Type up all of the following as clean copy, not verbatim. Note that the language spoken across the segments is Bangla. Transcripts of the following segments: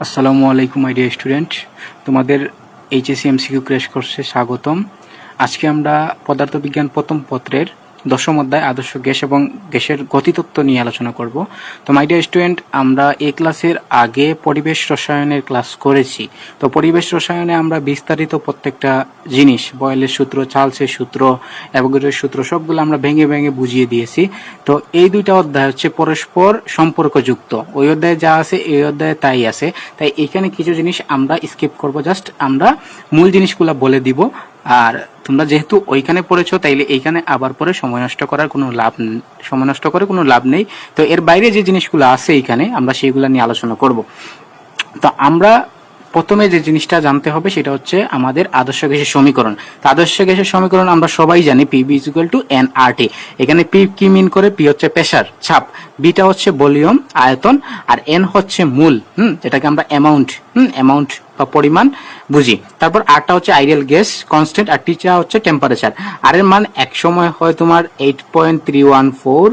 আসসালামু আলাইকুম মাই ডিয়ার স্টুডেন্ট, তোমাদের HSC MCQ ক্র্যাশ কোর্সে স্বাগতম। আজকে আমরা পদার্থবিজ্ঞান প্রথম পত্রের দশম অধ্যায় আদর্শ গ্যাস এবং গ্যাসের গতিতত্ত্ব নিয়ে আলোচনা করব। তো মাই ডিয়ার স্টুডেন্ট, আমরা এই ক্লাসের আগে পরিবেশ রসায়নের ক্লাস করেছি। তো পরিবেশ রসায়নে আমরা বিস্তারিত প্রত্যেকটা জিনিস, বয়েলের সূত্র, চার্লসের সূত্র, অ্যাভোগাড্রোর সূত্র সবগুলো আমরা ভেঙে ভেঙে বুঝিয়ে দিয়েছি। তো এই দুইটা অধ্যায় হচ্ছে পরস্পর সম্পর্কযুক্ত, ওই অধ্যায়ে যা আছে এই অধ্যায়ে তাই আছে। তাই এখানে কিছু জিনিস আমরা স্কিপ করব, জাস্ট আমরা মূল জিনিসগুলো বলে দিব। আর তোমরা যেহেতু ওইখানে পড়েছো, তাইলে এইখানে আবার পরে সময় নষ্ট করে কোনো লাভ নেই। তো এর বাইরে যে জিনিসগুলো আছে এইখানে আমরা সেইগুলো নিয়ে আলোচনা করব। তো আমরা প্রথমে যে জিনিসটা জানতে হবে সেটা হচ্ছে আমাদের আদর্শ গ্যাসের সমীকরণ। তো আদর্শ গ্যাসের সমীকরণ আমরা সবাই জানি, PV = nRT। এখানে P কি মিন করে? P হচ্ছে প্রেসার, চাপ, বিটা হচ্ছে ভলিউম, আয়তন, আর N হচ্ছে মূল, যেটাকে আমরা অ্যামাউন্ট বা পরিমাণ বুঝি। তারপর আরটা হচ্ছে আইডিয়াল গ্যাস কনস্ট্যান্ট, আর টিটা হচ্ছে টেম্পারেচার। আর এর মান এক সময় হয় তোমার 8.314,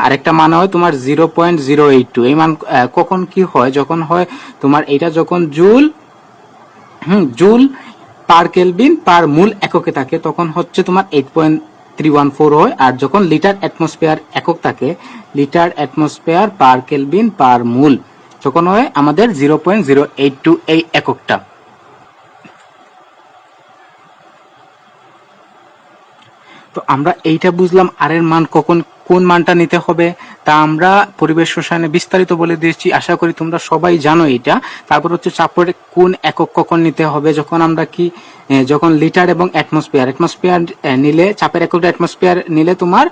আরেকটা মান হয় তোমার 0.082। এই মান কখন কি হয়? যখন হয় তোমার এটা যখন জুল পার কেলভিন পার মূল এককে থাকে, তখন হচ্ছে তোমার 8.314 হয়। আর যখন লিটার অ্যাটমসফিয়ার একক থাকে, litre atmosphere per kelvin per mole, তখন হয় আমাদের 0.082 এই এককটা। তো আমরা এইটা বুঝলাম। আর এর মান কোন মানটা নিতে হবে তা আমরা পরিবেশ রসায়নে বিস্তারিত বলে দিয়েছি, আশা করি তোমরা সবাই জানো এটা। তারপর হচ্ছে চাপের কোন একক কখন নিতে হবে, যখন লিটার এবং অ্যাটমসফিয়ার নিলে, চাপের এককটা অ্যাটমসফিয়ার নিলে তোমার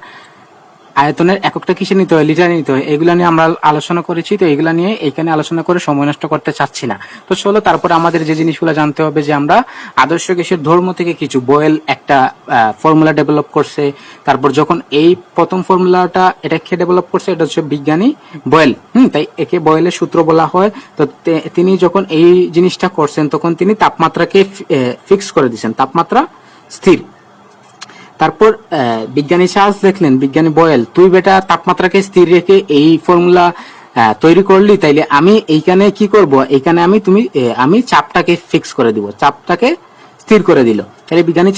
আয়তনের এককটা কিসে নিতে হয়? লিটারে নিতে হয়। এগুলা নিয়ে আমরা আলোচনা করেছি। তো এগুলা নিয়ে এখানে আলোচনা করে সময় নষ্ট করতে চাচ্ছি না। তো চলো, তারপরে আমাদের যে জিনিসগুলো জানতে হবে, যে আমরা আদর্শ গ্যাসের ধর্ম থেকে কিছু বয়েল একটা ফর্মুলা ডেভেলপ করছে। তারপর যখন এই প্রথম ফর্মুলাটা এটা কে ডেভেলপ করছে, এটা হচ্ছে বিজ্ঞানী বয়েল। তাই একে বয়েলের সূত্র বলা হয়। তো তিনি যখন এই জিনিসটা করছেন, তখন তিনি তাপমাত্রাকে ফিক্স করে দিয়েছেন, তাপমাত্রা স্থির। তারপর বিজ্ঞানী চার্লস দেখলেন, বিজ্ঞানী বয়েল, তুই বেটা তাপমাত্রাকে স্থির রেখে এই ফর্মুলা তৈরি করলি, তাইলে আমি এইখানে কি করব? এইখানে আমি চাপটাকে ফিক্স করে দিব, চাপটাকে স্থির করে দিল। তাহলে বিজ্ঞানী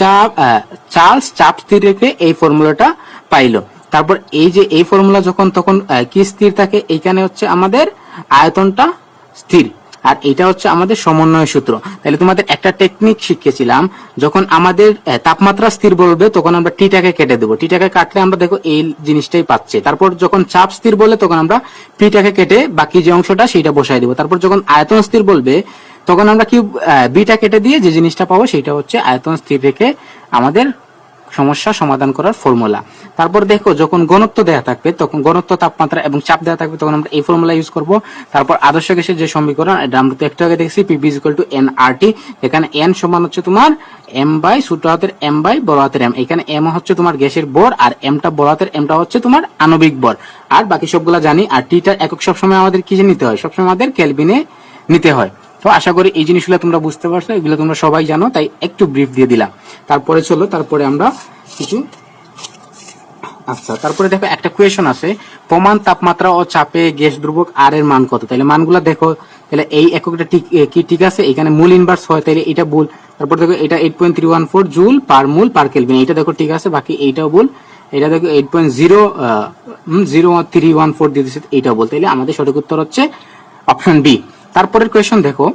চার্লস চাপ স্থির রেখে এই ফর্মুলাটা পাইলো। তারপর এই ফর্মুলা তখন কি স্থির থাকে? এইখানে হচ্ছে আমাদের আয়তনটা স্থির, আর এটা হচ্ছে আমাদের সমন্বয় সূত্র। তাহলে তোমাদের একটা টেকনিক শিখিয়েছিলাম, যখন আমাদের তাপমাত্রা স্থির বলবে তখন আমরা টিটাকে কেটে দেবো, টিটাকে কাটলে আমরা দেখো এই জিনিসটাই পাচ্ছি। তারপর যখন চাপ স্থির বলে তখন আমরা পিটাকে কেটে বাকি যে অংশটা সেটা বসাই দেবো। তারপর যখন আয়তন স্থির বলবে তখন আমরা কি বিটা কেটে দিয়ে যে জিনিসটা পাবো সেটা হচ্ছে আয়তন স্থির রেখে আমাদের সমস্যা সমাধান করার ফর্মুলা। তারপর দেখো, যখন ঘনত্ব দেয়া থাকবে, তখন ঘনত্ব, তাপমাত্রা এবং চাপ দেওয়া থাকবে, তখন আমরা এই ফর্মুলা ইউজ করব। তারপর আদর্শ গ্যাসের যে সমীকরণ, এটা আমরা তো একটু আগে দেখছি, PV = nRT। এখানে n সমান হচ্ছে তোমার m বাই ছোট হাতের m বাই বড় হাতের m। এখানে m হচ্ছে তোমার গ্যাসের ভর, আর mটা বড় হাতের mটা হচ্ছে তোমার আণবিক ভর। আর বাকি সবগুলা জানি। আর টিটার একক সবসময় আমাদের কিসে নিতে হয়? সবসময় আমাদের কেলভিনে নিতে হয়। তো আশা করি এই জিনিসগুলো তোমরা বুঝতে পারছো, এগুলো তোমরা সবাই জানো, তাই একটু ব্রিফ দিয়ে দিলাম। তারপরে আমরা কিছু তারপরে দেখো একটা কোয়েশন আছে, প্রমাণ তাপমাত্রা ও চাপে গ্যাস দ্রবক আর এর মান কত? তাহলে মানগুলো দেখো, তাহলে এই এককটা ঠিক আছে, এখানে মূল ইনভার্স হয়, তাহলে এটা ভুল। তারপর দেখো এটা 8.314 জুল পার মূল পার কেলভিন, এটা দেখো ঠিক আছে, বাকি এইটাও ভুল। এটা দেখো 8.0314 দিয়ে দিচ্ছে, এইটাও ভুল। তাহলে আমাদের সঠিক উত্তর হচ্ছে অপশন বি। তারপরের কোয়েশন দেখো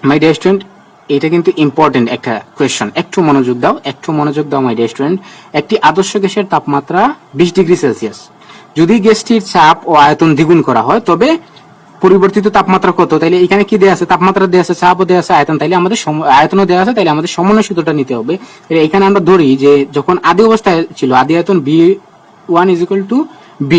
মাই ডিয়ার স্টুডেন্ট, এটা কিন্তু ইম্পর্টেন্ট একটা কোয়েশ্চন, একটু মনোযোগ দাও মাই ডিয়ার স্টুডেন্ট। একটি আদর্শ গ্যাসের তাপমাত্রা 20 ডিগ্রি সেলসিয়াস। যদি গ্যাসটির চাপ ও আয়তন দ্বিগুণ করা হয় তবে পরিবর্তিত তাপমাত্রা কত? তাইলে এখানে কি দেয়া আছে? তাপমাত্রা দেয়া আছে, চাপও দেয়া আছে, আয়তন, তাইলে আমাদের আয়তনও দেয়া আছে, তাইলে আমাদের সমন্বয় সূত্রটা নিতে হবে। তাহলে এখানে আমরা ধরি যে যখন আদি অবস্থায় ছিল, আদি আয়তন B1 = B,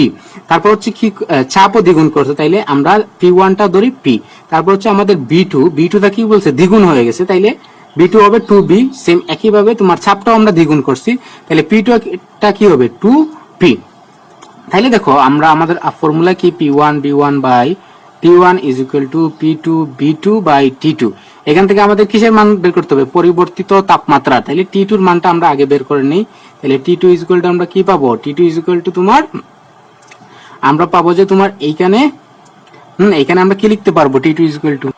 তারপর হচ্ছে কি চাপও দ্বিগুণ করছে, তাইলে আমরা P1টা ধরি P। তারপর হচ্ছে আমাদের B2টা কি বলছে? দ্বিগুণ হয়ে গেছে, তাইলে B2 হবে 2B। সেম একইভাবে তোমার চাপটাও আমরা দ্বিগুণ করছি, তাহলে P2টা কি হবে? 2P। তাইলে দেখো আমরা আমাদের ফর্মুলা কি? P1 = P2 B2 T2। এখান থেকে আমাদের কিসের মান বের করতে হবে? পরিবর্তিত তাপমাত্রা। তাহলে T2 এর মানটা আমরা আগে বের করে নেই। তাহলে T2 = আমরা কি পাবো? T2 = তোমার আমরা পাবো যে তোমার এইখানে এখানে আমরা কি লিখতে পারবো, T2 ইকুয়াল টু,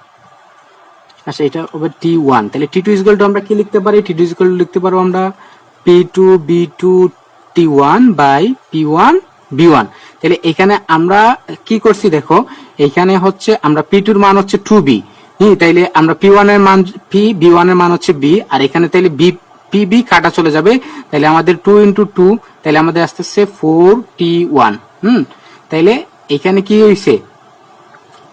আচ্ছা এটা হবে T1, তাহলে T2 ইকুয়াল টু আমরা কি লিখতে পারি, T2 ইকুয়াল টু লিখতে পারবো আমরা P2 B2 T1 by P1 B1। তাহলে এখানে আমরা কি করছি দেখো, এখানে হচ্ছে আমরা P2 এর মান হচ্ছে 2B, তাইলে আমরা P1 এর মান P, B1 এর মান হচ্ছে B, আর এখানে তাইলে B PB কাটা চলে যাবে, তাহলে আমাদের 2 ইন্টু 2, তাহলে আমাদের আসতেছে 4T1। তাইলে এখানে কি হয়েছে,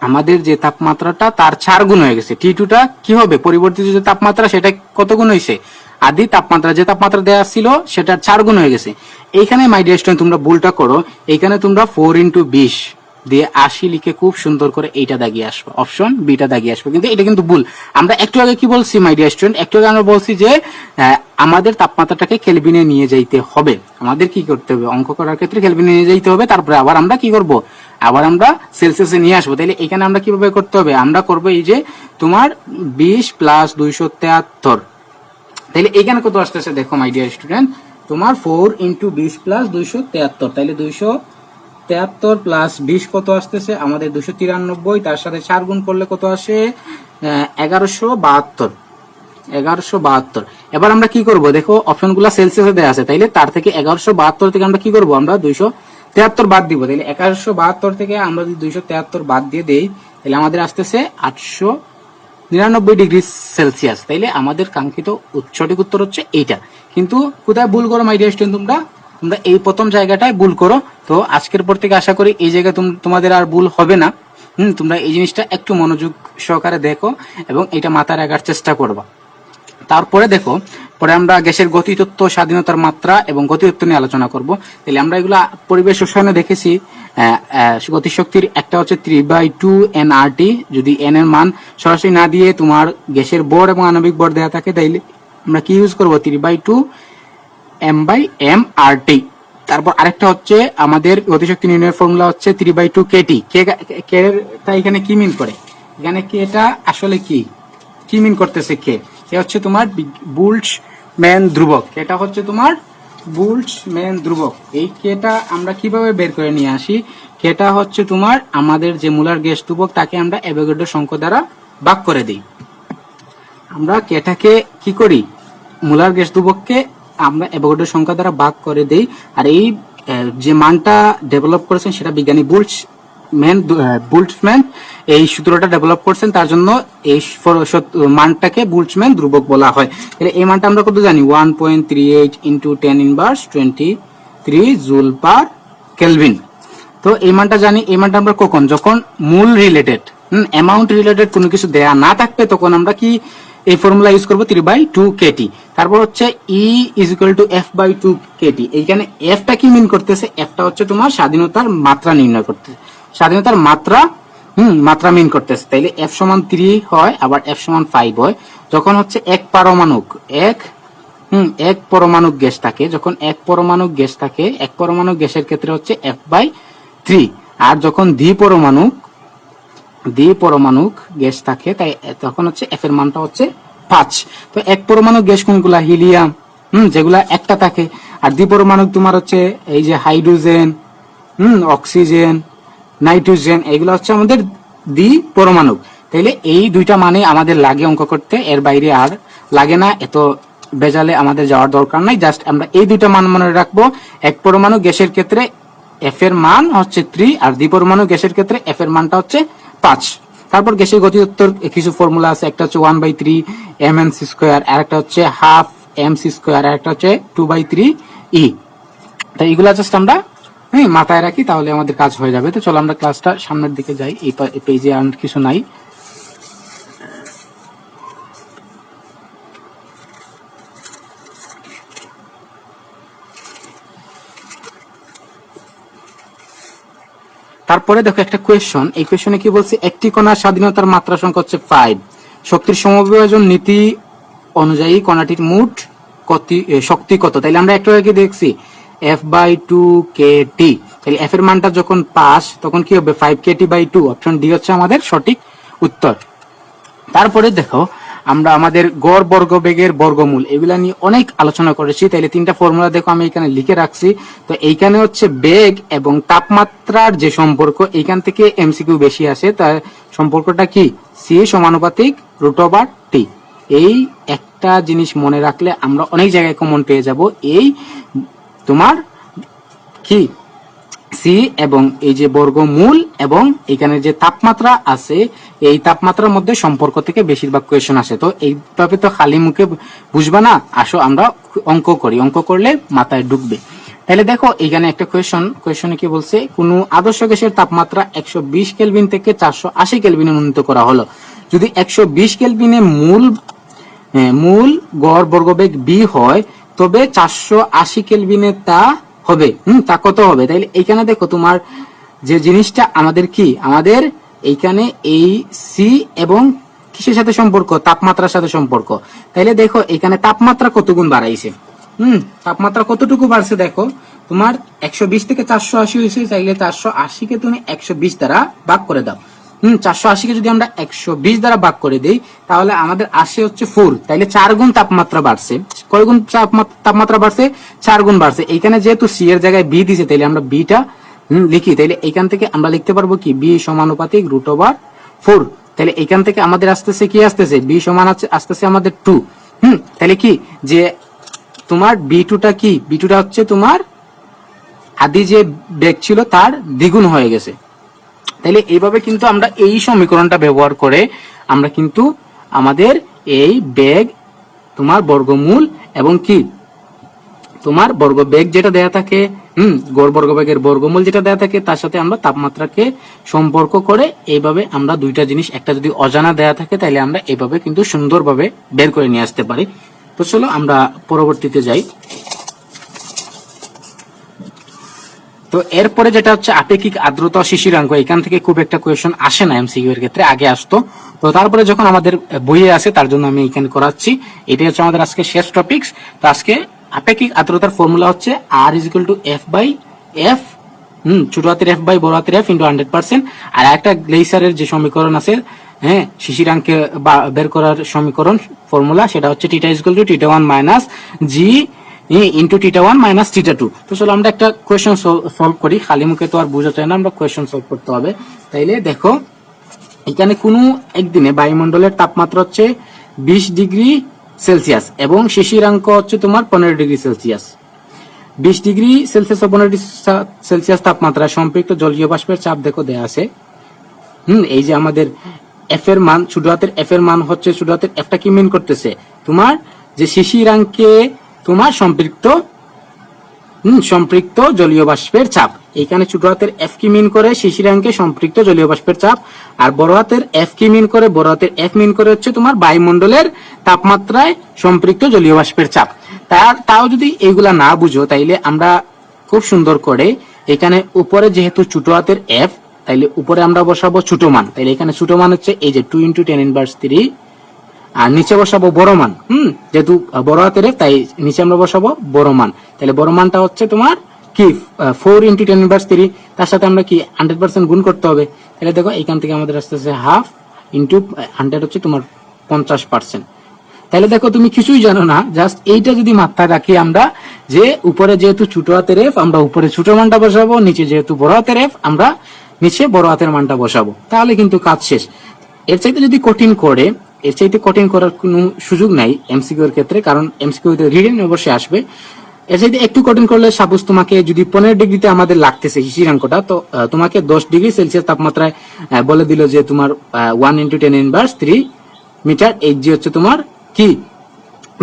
আমাদের যে তাপমাত্রাটা তার 4 গুণ হয়ে গেছে। T2 টা কি হবে, পরিবর্তিত যে তাপমাত্রা সেটা কত গুণ হয়েছে, আদি তাপমাত্রা যে তাপমাত্রা দেওয়া ছিল সেটার 4 গুণ হয়ে গেছে। এইখানে মাই ডিয়ার স্টুডেন্ট তোমরা ভুলটা করো, এইখানে তোমরা 4 ইন্টু 20 দিয়ে 80 লিখে খুব সুন্দর করে এইটা দাগিয়ে আসবে, অপশন বিটা দাগিয়ে আসবে, কিন্তু এটা কিন্তু ভুল। আমরা একটু আগে কি বলছি মাই ডিয়ার স্টুডেন্ট, একটু আগে আমরা বলছি যে আমাদের তাপমাত্রাটাকে কেলভিনে নিয়ে যাইতে হবে, আমাদের কি করতে হবে, অঙ্ক করার ক্ষেত্রে কেলভিনে নিয়ে যাইতে হবে, তারপরে আবার আমরা কি করব, আবার আমরা সেলসিয়াসে নিয়ে আসবো। তাহলে এখানে আমরা কিভাবে করতে হবে, আমরা করবো এই যে তোমার 20 প্লাস 273, তাহলে এখানে কত আসতেছে দেখো মাই ডিয়ার স্টুডেন্ট, তোমার 4 ইন্টু 20 প্লাস 273, তাহলে 273 প্লাস 20 কত আসতেছে আমাদের 293, তার সাথে 4 গুণ করলে কত আসে 1172। এবার আমরা কি করব দেখো, অপশনগুলো সেলসিয়াসে দেওয়া আছে, তাইলে তার থেকে 1172 থেকে আমরা কি করব, আমরা 273 বাদ দিব, তাহলে 1172 থেকে আমরা যদি 273 বাদ দিয়ে দেই, তাহলে আমাদের আসতেছে 899 ডিগ্রি সেলসিয়াস। তাইলে আমাদের কাঙ্ক্ষিত সঠিক উত্তর হচ্ছে এইটা। কিন্তু কোথায় ভুল করো মাই ডিয়ার স্টুডেন্ট, তোমরা এই প্রথম জায়গাটায় ভুল করো। তো আজকের পর থেকে আশা করি এই জায়গায় তোমাদের আর ভুল হবে না। তোমরা এই জিনিসটা একটু মনোযোগ সহকারে দেখো এবং এটা মাথায় রাখার চেষ্টা করবা। তারপরে দেখো, পরে আমরা গ্যাসের গতিতত্ত্ব, স্বাধীনতার মাত্রা এবং গতিতত্ত্ব নিয়ে আলোচনা করব। তাহলে আমরা এগুলা পরিবেশ রসায়নে দেখেছি, গতিশক্তির একটা হচ্ছে 3/2 nRT, যদি n এর মান সরাসরি না দিয়ে তোমার গ্যাসের ভর এবং আণবিক ভর দেওয়া থাকে, তাইলে আমরা কি ইউজ করব, 3/2 m/m/RT। তারপর আরেকটা হচ্ছে আমাদের গতিশক্তি নির্ণয়ের ফর্মুলা হচ্ছে 3/2 kT। কে এখানে কি মিন করে, এখানে কি এটা আসলে কি মিন করতেছে, কে হচ্ছে তোমার বুলটজম্যান ধ্রুবক, এটা হচ্ছে তোমার বুলটজম্যান ধ্রুবক। এই কেটা আমরা কিভাবে বের করে নিয়ে আসি, কেটা হচ্ছে তোমার আমাদের যে মোলার গ্যাস ধ্রুবক তাকে আমরা অ্যাভোগাড্রো সংখ্যা দ্বারা ভাগ করে দিই। আমরা কেটাকে কি করি, মোলার গ্যাস ধ্রুবককে আমরা অ্যাভোগাড্রো সংখ্যা দ্বারা ভাগ করে দেই, আর এই যে মানটা ডেভেলপ করেছেন সেটা বিজ্ঞানী বুলটজম্যান এই সূত্রটা ডেভেলপ করছেন, তার জন্য এই মানটাকে বুলটজম্যান ধ্রুবক বলা হয়। তাহলে এই মানটা আমরা কত জানি, 1.38 into 10 inverse 23 joule per kelvin. তো এই মানটা জানি, এই মানটা আমরা কখন, যখন মূল রিলেটেড অ্যামাউন্ট রিলেটেড কোনো কিছু দেয়া না থাকবে তখন আমরা কি এই ফর্মুলা ইউজ করবো 3/2 kT। তারপর হচ্ছে E is equal to F/2 kT। এইখানে Fটা কি মিন করতেছে, Fটা হচ্ছে তোমার স্বাধীনতার মাত্রা নির্ণয় করতেছে, স্বাধীনতার মাত্রা মিন করতেছে। তাইলে F সমান 3 হয়, আবার F সমান 5 হয় যখন হচ্ছে এক পরমাণুক গ্যাস থাকে, যখন এক পরমাণুক গ্যাসের ক্ষেত্রে হচ্ছে F/3, আর যখন দ্বিপরমাণুক গ্যাস থাকে তাই তখন হচ্ছে F এর মানটা হচ্ছে 5। তো এক পরমাণুক গ্যাস কোনগুলা, হিলিয়াম, যেগুলা একটা থাকে, আর দ্বিপরমাণুক তোমার হচ্ছে এই যে হাইড্রোজেন, অক্সিজেন, নাইট্রোজেন, এগুলো হচ্ছে আমাদের দ্বিপরমাণুক। তাইলে এই দুইটা মানে আমাদের লাগে অঙ্ক করতে, এর বাইরে আর লাগে না, এত বেজালে আমাদের যাওয়ার দরকার নাই। জাস্ট আমরা এই দুইটা মান মনে রাখবো, এক পরমাণু গ্যাসের ক্ষেত্রে F এর মান হচ্ছে 3, আর দ্বিপরমাণু গ্যাসের ক্ষেত্রে F এর মানটা হচ্ছে 5। তারপর গ্যাসের গতিতত্ত্বর কিছু ফর্মুলা আছে, একটা হচ্ছে 1/3 mc², আর একটা হচ্ছে হাফ mc², আর একটা হচ্ছে 2/3 E। তাই এগুলা জাস্ট আমরা মাথায় রাখি, তাহলে আমাদের কাজ হয়ে যাবে। তো চলো আমরা ক্লাসটা সামনের দিকে যাই, এই পেজে আর কিছু নাই। তারপরে দেখো একটা কোয়েশ্চন, এই কোয়েশ্চনে কি বলছে, একটি কণার স্বাধীনতার মাত্রা সংখ্যা হচ্ছে 5, শক্তির সমবিভাজন নীতি অনুযায়ী কণাটির মোট শক্তি কত। তাইলে আমরা একটু আগে দেখছি F/2 kT, তাহলে F এর মানটা যখন 5 তখন কি হবে 5 kT/2, অপশন ডি হচ্ছে আমাদের সঠিক উত্তর। তারপরে দেখো আমরা আমাদের গড় বর্গবেগের বর্গমূল এগুলা নিয়ে অনেক আলোচনা করেছি। তাইলে 3টা ফর্মুলা দেখো আমি এখানে লিখে রাখছি। তো এইখানে হচ্ছে বেগ এবং তাপমাত্রার যে সম্পর্ক, এইখান থেকে এমসিকিউ বেশি আসে। তার সম্পর্কটা কি? সি সমানুপাতিক √T। এই একটা জিনিস মনে রাখলে আমরা অনেক জায়গায় কমন পেয়ে যাব। এই তোমার কি সি এবং এই যে বর্গমূল এবং এখানে যে তাপমাত্রা আছে, এই তাপমাত্রার মধ্যে সম্পর্ক থেকে বেশিরভাগ কোয়েশ্চেন আসে। তো এইভাবে তো খালি মুখে বুঝবা না, আসো আমরা অঙ্ক করি, অঙ্ক করলে মাথায় ঢুকবে। তাহলে দেখো এখানে একটা কোয়েশ্চনে কি বলছে, কোন আদর্শ গ্যাসের তাপমাত্রা 120 কেলভিন থেকে 480 কেলভিনে উন্নীত করা হলো। যদি 120 কেলভিনে মূল গড় বর্গবেগ বি হয়, তবে 480 কেলভিনে তা হবে। তা কত হবে? তাইলে এইখানে দেখো তোমার যে জিনিসটা আমাদের কি, আমাদের এইখানে এই সি এবং কিসের সাথে সম্পর্ক? তাপমাত্রার সাথে সম্পর্ক। তাইলে দেখো এখানে তাপমাত্রা কত গুণ বাড়াইছে। তাপমাত্রা কতটুকু বাড়ছে দেখো, তোমার 120 থেকে 480 হয়েছে। চাইলে 480 কে তুমি 120 দ্বারা ভাগ করে দাও। 480 কে যদি আমরা 120 দ্বারা ভাগ করে দেই, তাহলে আমাদের আসে হচ্ছে 4। তাইলে 4 গুণ তাপমাত্রা বাড়ছে। কয় গুণ তাপমাত্রা বাড়ছে? 4 গুণ বাড়ছে। এইখানে যেহেতু সি এর জায়গায় বি দিছে, তাইলে আমরা বিটা লিখি। তাইলে এইখান থেকে আমরা লিখতে পারবো কি, বি সমানুপাতিক √4। তাহলে এইখান থেকে আমাদের আসতেছে কি, আসতেছে বি সমান আসতেছে আমাদের 2। তাহলে কি যে তোমার B2টা কি, B2টা হচ্ছে তোমার আদি যে বেগ ছিল তার দ্বিগুণ হয়ে গেছে। তাহলে এইভাবে কিন্তু আমরা এই সমীকরণটা ব্যবহার করে আমরা কিন্তু আমাদের এই বেগ, তোমার বর্গমূল এবং কি তোমার বর্গবেগ যেটা দেয়া থাকে, গড় বর্গবেগের বর্গমূল যেটা দেয়া থাকে, তার সাথে আমরা তাপমাত্রাকে সম্পর্ক করে এইভাবে আমরা দুইটা জিনিস, একটা যদি অজানা দেয়া থাকে তাহলে আমরা এইভাবে কিন্তু সুন্দরভাবে বের করে নিয়ে আসতে পারি। তো চলো আমরা পরবর্তীতে যাই। তো এরপরে যেটা হচ্ছে আপেক্ষিক আর্দ্রতা শিশিরাঙ্ক, এখান থেকে খুব একটা কোয়েশ্চন আসে না এমসিকিউ এর ক্ষেত্রে, আগে আসতো। তো তারপরে যখন আমাদের বইয়ে আসে তার জন্য আমি এখানে করাচ্ছি। এটাই হচ্ছে আমাদের আজকে শেষ টপিকস। তো আজকে আপেক্ষিক আর্দ্রতার ফর্মুলা হচ্ছে R = F/F, ছোট হাতের F বাই বড় হাতের F × 100%। আর একটা গ্লেইসারের যে সমীকরণ আছে, শিশিরাঙ্কে বের করার সমীকরণ ফর্মুলা, সেটা হচ্ছে θ = θ1 - G ইন্টু θ1 - θ2। তো চলো আমরা একটা কোয়েশ্চন সলভ করি, খালি মুখে তো আর বোঝা যায় না, আমরা কোয়েশ্চন সলভ করতে হবে। তাইলে দেখো এখানে কোনো একদিনে বায়ুমণ্ডলের তাপমাত্রা হচ্ছে 20 ডিগ্রি সেলসিয়াস এবং শিশিরাঙ্ক হচ্ছে তোমার 15 ডিগ্রি সেলসিয়াস। 20 ডিগ্রি সেলসিয়াস ও 15 ডিগ্রি সেলসিয়াস তাপমাত্রায় সম্পৃক্ত জলীয় বাষ্পের চাপ দেখো দেয়া আছে। এই যে আমাদের এফ এর মান, ছোট হাতের এফ এর মান হচ্ছে, ছোট হাতের এফটা কি মিন করতেছে, তোমার যে শিশিরাঙ্কে তোমার সম্পৃক্ত জলীয় বাষ্পের চাপ। এখানে ছোট হাতের এফ কি মিন করে শিশিরাঙ্কে সম্পৃক্ত জলীয় বাষ্পের চাপ, আর বড় হাতের এফ কি মিন করে, বড় হাতের এফ মিন করে হচ্ছে তোমার বায়ুমণ্ডলের তাপমাত্রায় সম্পৃক্ত জলীয় বাষ্পের চাপ। তাও যদি এইগুলা না বুঝো, তাইলে আমরা খুব সুন্দর করে এখানে উপরে যেহেতু ছোট হাতের এফ, তাইলে উপরে আমরা বসাবো ছোট মান। তাইলে এখানে ছোট মান হচ্ছে এই যে 2 × 10⁻³ আর নিচে বসাবো বড় মান। যেহেতু বড় হাতের এফ, তাই নিচে আমরা বসাবো বড় মান। তাহলে বড় মানটা হচ্ছে তোমার কি 4 × 10⁻³, তার সাথে আমরা কি 100% গুণ করতে হবে। তাহলে দেখো এখান থেকে আমাদের আসতেছে হাফ ইন্টু 100 হচ্ছে তোমার 50%। তাহলে দেখো তুমি কিছুই জানো না, জাস্ট এইটা যদি মাথায় রাখি আমরা, যে উপরে যেহেতু ছোট হাতের এফ, আমরা উপরে ছোট মানটা বসাবো, নিচে যেহেতু বড় হাতের এফ, আমরা নিচে বড় হাতের মানটা বসাবো, তাহলে কিন্তু কাজ শেষ। এর চাইতে যদি কঠিন করে, এর চাইতে কঠিন করার কোনো সুযোগ নাই এমসিকিউ এর ক্ষেত্রে, কারণ এমসিকিউ তে রিটেন অবশ্যই আসবে। এর চাইতে একটু কঠিন করলে, সাপোজ তোমাকে যদি 15 ডিগ্রিতে আমাদের লাগতেছে শিশিরাঙ্কটা, তো তোমাকে 10 ডিগ্রি সেলসিয়াস তাপমাত্রায় বলে দিল যে তোমার 1 × 10⁻³ মিটার এইচ জি হচ্ছে তোমার কি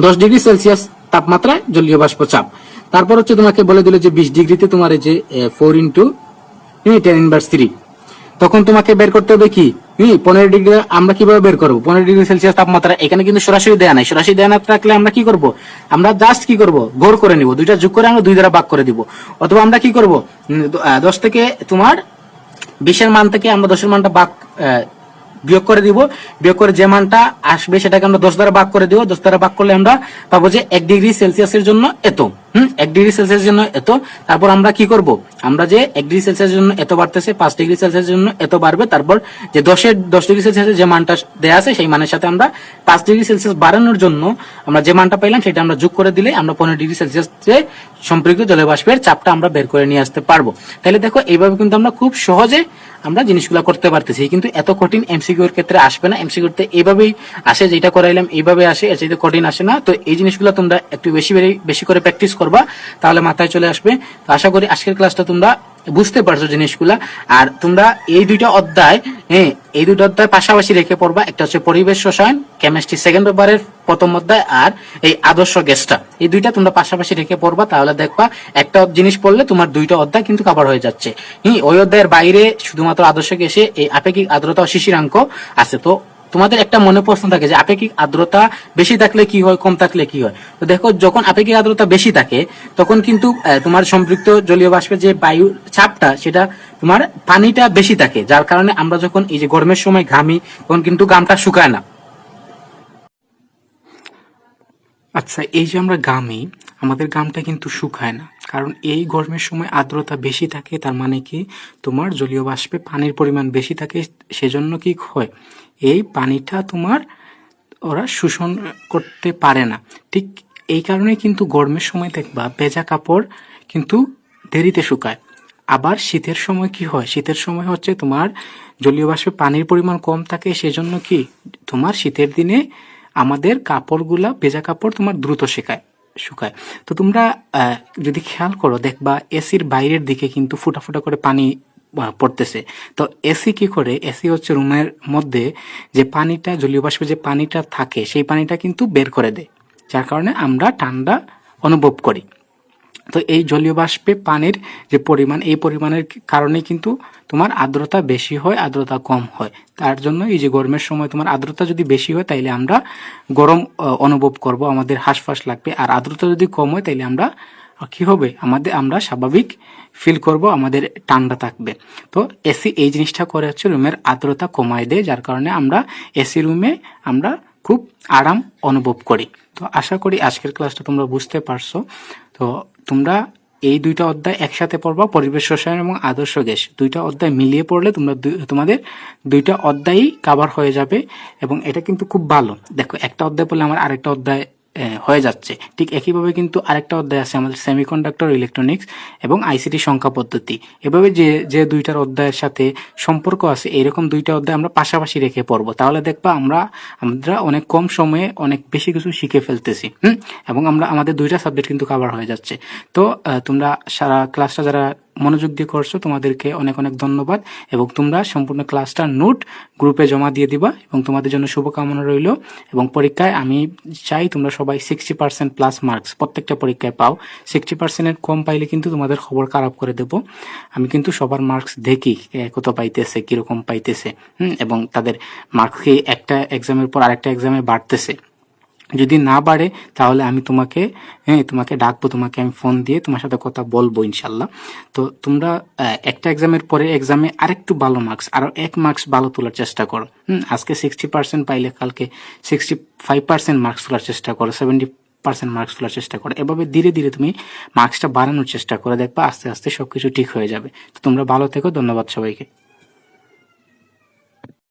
10 ডিগ্রি সেলসিয়াস তাপমাত্রায় জলীয় বাষ্প চাপ। তারপর হচ্ছে তোমাকে বলে দিল যে 20 ডিগ্রিতে তোমার এই যে 4 × 10⁻³, তখন তোমাকে বের করতে হবে কি 15 ডিগ্রি। আমরা কিভাবে বের করবো 15 ডিগ্রি সেলসিয়াস তাপমাত্রা? এখানে কিন্তু সরাসরি দেয়া নাই, সরাসরি দেয়া না থাকলে আমরা কি করব, আমরা জাস্ট কি করব, গড় করে নিব, দুইটা যোগ করে আমরা 2 দ্বারা ভাগ করে দিব। অথবা আমরা কি করব, 10 থেকে তোমার 20 এর মান থেকে আমরা 10 এর মানটা বিয়োগ করে দিব, বিয়োগ করে যে মানটা আসবে সেটাকে আমরা 10 দ্বারা ভাগ করে দিব। 10 দ্বারা ভাগ করলে আমরা পাবো যে 1 ডিগ্রি সেলসিয়াসের জন্য এত। 1 ডিগ্রি সেলসিয়াসের জন্য এত। তারপর আমরা কি করব, আমরা যে 1 ডিগ্রি সেলসিয়াসের জন্য এত বাড়তেছে, 5 ডিগ্রি সেলসিয়াসের জন্য এত বাড়বে, তারপর যে 10 ডিগ্রি সেলসিয়াসের যে মানটা দেয়া আছে সেই মানের সাথে আমরা 5 ডিগ্রি সেলসিয়াস বাড়ানোর জন্য আমরা যে মানটা পাইলাম সেটা আমরা যোগ করে দিলে আমরা 15 ডিগ্রি সেলসিয়াস যে সম্পর্কিত জলবাষ্পের চাপটা আমরা বের করে নিয়ে আসতে পারবো। তাহলে দেখো এইভাবে কিন্তু আমরা খুব সহজে আমরা জিনিসগুলো করতে পারতেছি, কিন্তু এত কঠিন এমসিকিউ এর ক্ষেত্রে আসবে না। এমসিকিউতে এইভাবেই আসে, যেটা করাইলাম এইভাবে আসে, এর চাইতে কঠিন আসে না। তো এই জিনিসগুলো তোমরা একটু বেশি করে প্র্যাকটিস করবা, তাহলে মাথায় চলে আসবে। তো আশা করি আজকের ক্লাসটা তোমরা বুঝতে পারছো জিনিসগুলা। আর তোমরা এই দুইটা অধ্যায় পাশাপাশি রেখে পড়বা। একটা হচ্ছে পরিবেশ রসায়ন কেমিস্ট্রি সেকেন্ড পেপারের প্রথম অধ্যায়, আর এই আদর্শ গ্যাসটা, এই দুইটা তোমরা পাশাপাশি রেখে পড়বা। তাহলে দেখবা একটা জিনিস পড়লে তোমার দুইটা অধ্যায় কিন্তু কভার হয়ে যাচ্ছে। ওই অধ্যায়ের বাইরে শুধুমাত্র আদর্শ গ্যাসে এই আপেক্ষিক আর্দ্রতা ও শিশিরাঙ্ক আছে। তো তোমাদের একটা মনে প্রশ্ন থাকে যে আপেক্ষিক আর্দ্রতা বেশি থাকলে কি হয়, কম থাকলে কি হয়। তো দেখো, যখন আপেক্ষিক আর্দ্রতা বেশি থাকে তখন কিন্তু তোমার সম্পৃক্ত জলীয় বাষ্পের যে বায়ু চাপটা সেটা তোমার পানিটা বেশি থাকে, যার কারণে আমরা যখন এই যে গরমের সময় ঘামি তখন কিন্তু ঘামটা শুকায় না। আচ্ছা, এই যে আমরা ঘামি, আমাদের ঘামটা কিন্তু শুকায় না, কারণ এই গরমের সময় আর্দ্রতা বেশি থাকে। তার মানে কি, তোমার জলীয় বাষ্পে পানির পরিমাণ বেশি থাকে, সেজন্য কি হয়, এই পানিটা তোমার ওরা শোষণ করতে পারে না। ঠিক এই কারণে কিন্তু গরমের সময় দেখবা ভেজা কাপড় কিন্তু দেরিতে শুকায়। আবার শীতের সময় কি হয়, শীতের সময় হচ্ছে তোমার জলীয় বাষ্পে পানির পরিমাণ কম থাকে, সেজন্য কি তোমার শীতের দিনে আমাদের কাপড়গুলা, ভেজা কাপড় তোমার দ্রুত শুকায়। তো তোমরা যদি খেয়াল করো দেখবা এসির বাইরের দিকে কিন্তু ফুটা ফুটা করে পানি পড়তেছে। তো এসি কি করে, এসি হচ্ছে রুমের মধ্যে যে পানিটা, জলীয় বাষ্পে যে পানিটা থাকে সেই পানিটা কিন্তু বের করে দেয়, যার কারণে আমরা ঠান্ডা অনুভব করি। তো এই জলীয় বাষ্পে পানির যে পরিমাণ, এই পরিমাণের কারণে কিন্তু তোমার আর্দ্রতা বেশি হয়, আর্দ্রতা কম হয়। তার জন্য এই যে গরমের সময় তোমার আর্দ্রতা যদি বেশি হয় তাইলে আমরা গরম অনুভব করব, আমাদের হাঁসফাঁস লাগবে। আর আর্দ্রতা যদি কম হয় তাইলে আমরা কি হবে, আমরা স্বাভাবিক ফিল করব, আমাদের ঠান্ডা থাকবে। তো এসি এই জিনিসটা করে হচ্ছে রুমের আর্দ্রতা কমায় দেয়, যার কারণে আমরা এসি রুমে আমরা খুব আরাম অনুভব করি। তো আশা করি আজকের ক্লাসটা তোমরা বুঝতে পারছো। তো তোমরা এই দুইটা অধ্যায় একসাথে পড়বা, পরিবেশ রসায়ন এবং আদর্শ গ্যাস, দুইটা অধ্যায় মিলিয়ে পড়লে তোমাদের দুইটা অধ্যায়ই কভার হয়ে যাবে। এবং এটা কিন্তু খুব ভালো। দেখো, একটা অধ্যায় পড়লে আমার আরেকটা অধ্যায় হয়ে যাচ্ছে। ঠিক একইভাবে কিন্তু আরেকটা অধ্যায় আছে আমাদের সেমিকন্ডাক্টর, ইলেকট্রনিক্স এবং আইসিটি সংখ্যা পদ্ধতি। এভাবে যে দুইটার অধ্যায়ের সাথে সম্পর্ক আছে, এরকম দুইটা অধ্যায় আমরা পাশাপাশি রেখে পড়বো। তাহলে দেখবা আমরা অনেক কম সময়ে অনেক বেশি কিছু শিখে ফেলতেছি। এবং আমাদের দুইটা সাবজেক্ট কিন্তু কভার হয়ে যাচ্ছে। তো তোমরা সারা ক্লাসটা যারা মনোযোগ দিয়ে করছো তোমাদেরকে অনেক অনেক ধন্যবাদ। এবং তোমরা সম্পূর্ণ ক্লাসটা নোট গ্রুপে জমা দিয়ে দিবা, এবং তোমাদের জন্য শুভকামনা রইল। এবং পরীক্ষায় আমি চাই তোমরা সবাই 60% প্লাস মার্কস প্রত্যেকটা পরীক্ষায় পাও। 60%-এর কম পাইলে কিন্তু তোমাদের খবর খারাপ করে দেব। আমি কিন্তু সবার মার্কস দেখি, কত পাইতেছে, কিরকম পাইতেছে, এবং তাদের মার্কস কি একটা এক্সামের পর আরেকটা এক্সামে বাড়তেছে। যদি না বাড়ে তাহলে আমি তোমাকে ডাকবো, তোমাকে আমি ফোন দিয়ে তোমার সাথে কথা বলবো ইনশাল্লাহ। তো তোমরা একটা এক্সামের পরে এক্সামে আরেকটু ভালো মার্কস, আরো 1 মার্কস ভালো তোলার চেষ্টা করো। আজকে 60% পাইলে কালকে 65% মার্কস তোলার চেষ্টা করো, 70% মার্কস তোলার চেষ্টা করো। এভাবে ধীরে ধীরে তুমি মার্কসটা বাড়ানোর চেষ্টা করে দেখবা, আস্তে আস্তে সবকিছু ঠিক হয়ে যাবে। তো তোমরা ভালো থেকো, ধন্যবাদ সবাইকে।